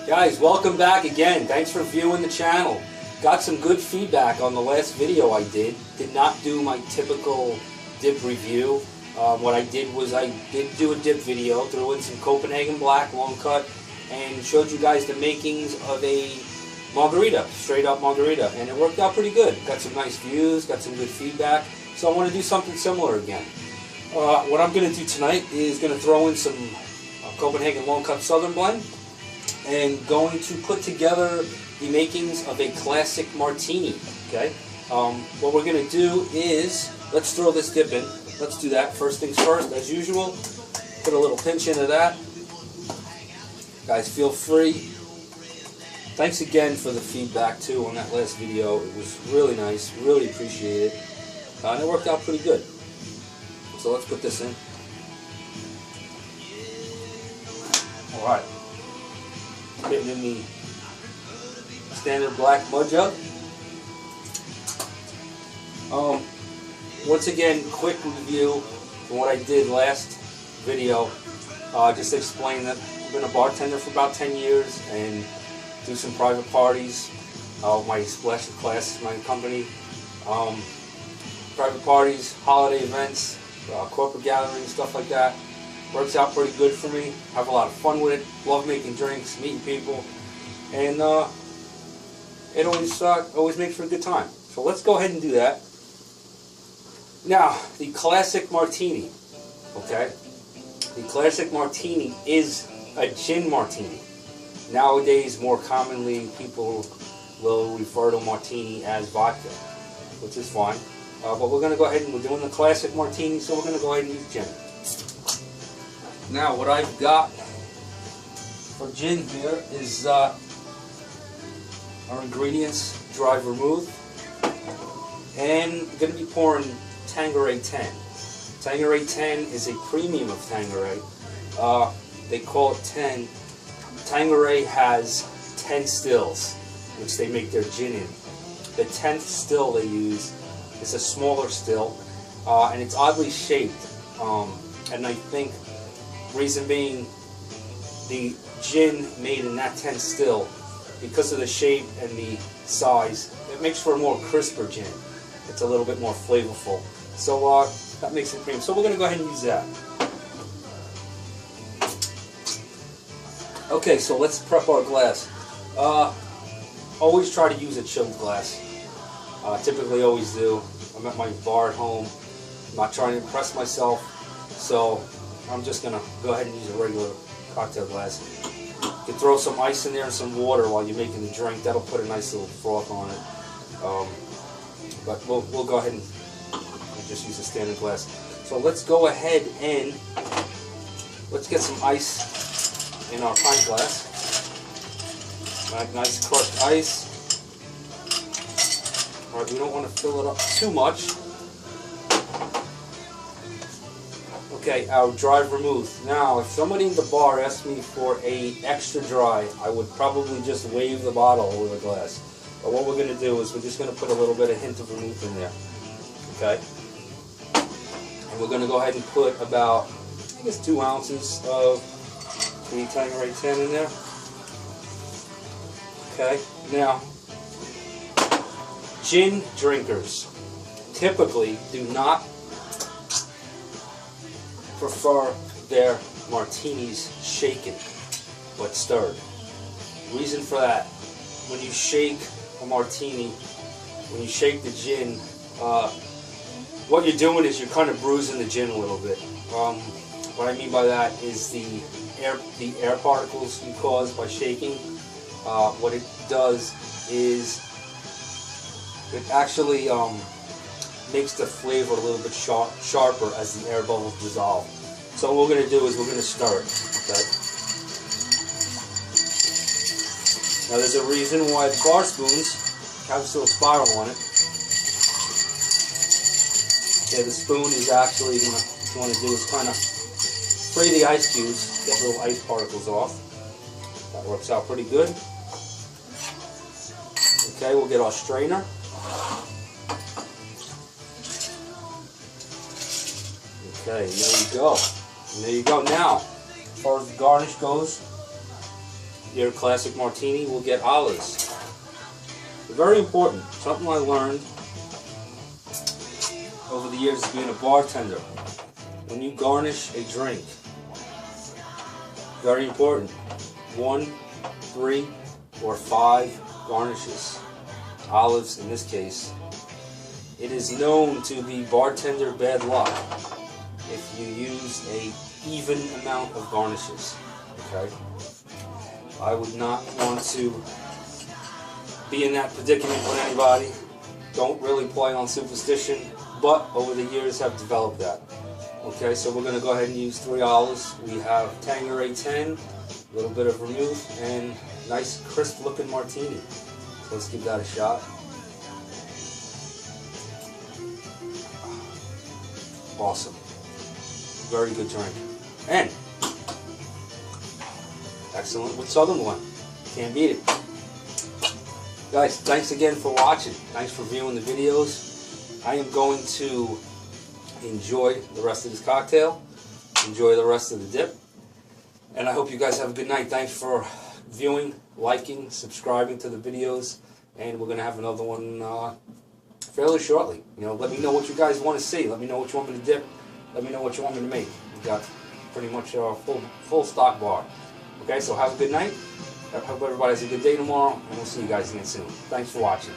Guys, welcome back again. Thanks for viewing the channel. Got some good feedback on the last video I did. Did not do my typical dip review. What I did was I did do a dip video, threw in some Copenhagen black, long cut, and showed you guys the makings of a margarita, straight up margarita, and it worked out pretty good. Got some nice views, got some good feedback, so I want to do something similar again. What I'm going to do tonight is going to throw in some Copenhagen long cut southern blend, and going to put together the makings of a classic martini. Okay, what we're going to do is, let's throw this dip in. Let's do that. First things first, as usual, put a little pinch into that. Guys, feel free. Thanks again for the feedback too on that last video. It was really nice, really appreciate it, and it worked out pretty good. So let's put this in. All right. Getting in the standard black mud jug. Once again, quick review from what I did last video. Just to explain that I've been a bartender for about 10 years and do some private parties. My Splash Class, my company. Private parties, holiday events, corporate gatherings, stuff like that. Works out pretty good for me. Have a lot of fun with it. Love making drinks, meeting people, and it always makes for a good time. So let's go ahead and do that. Now, the classic martini. Okay, the classic martini is a gin martini. Nowadays, more commonly, people will refer to martini as vodka, which is fine. But we're going to go ahead and we're doing the classic martini, so we're going to go ahead and use gin. Now, what I've got for gin here is our ingredients: dry vermouth, and I'm going to be pouring Tanqueray 10. Tanqueray 10 is a premium of Tanqueray. They call it 10. Tanqueray has 10 stills, which they make their gin in. The 10th still they use is a smaller still, and it's oddly shaped. And I think reason being, the gin made in that 10th still, because of the shape and the size, it makes for a more crisper gin. It's a little bit more flavorful. So that makes it premium. So we're going to go ahead and use that. Okay, so let's prep our glass. Always try to use a chilled glass. Typically always do. I'm at my bar at home. I'm not trying to impress myself, so I'm just going to go ahead and use a regular cocktail glass. You can throw some ice in there and some water while you're making the drink. That'll put a nice little froth on it. But we'll go ahead and just use a standard glass. So let's go ahead and let's get some ice in our pint glass. Nice crushed ice. Alright, we don't want to fill it up too much. Okay, our dry vermouth. Now, if somebody in the bar asked me for a extra dry, I would probably just wave the bottle over the glass. But what we're going to do is we're just going to put a little bit of hint of vermouth in there. Okay? And we're going to go ahead and put about, I guess, 2 ounces of the Tanqueray 10 in there. Okay? Now, gin drinkers typically do not prefer their martinis shaken but stirred. Reason for that: when you shake a martini, when you shake the gin, what you're doing is you're kind of bruising the gin a little bit. What I mean by that is the air particles you cause by shaking. What it does is it actually makes the flavor a little bit sharper as the air bubbles dissolve. So what we're going to do is we're going to stir it. Okay? Now there's a reason why the bar spoons have this little spiral on it. Okay, the spoon is actually what you want to do is kind of free the ice cubes, get little ice particles off. That works out pretty good. Okay, we'll get our strainer. Okay, there you go. And there you go. Now, as far as the garnish goes, your classic martini will get olives. Very important, something I learned over the years of being a bartender. When you garnish a drink, very important, 1, 3, or 5 garnishes. Olives in this case. It is known to be bartender bad luck if you use a even amount of garnishes. Okay? I would not want to be in that predicament with anybody. Don't really play on superstition, but over the years have developed that. Okay, so we're going to go ahead and use 3 olives. We have Tanqueray 10, a little bit of vermouth, and nice crisp looking martini. So let's give that a shot. Awesome. Very good drink. And excellent with Southern one. Can't beat it. Guys, thanks again for watching. Thanks for viewing the videos. I am going to enjoy the rest of this cocktail. Enjoy the rest of the dip. And I hope you guys have a good night. Thanks for viewing, liking, subscribing to the videos. And we're going to have another one fairly shortly. You know, let me know what you guys want to see. Let me know what you want me to dip. Let me know what you want me to make. We've got pretty much a full stock bar. Okay, so have a good night. I hope everybody has a good day tomorrow, and we'll see you guys again soon. Thanks for watching.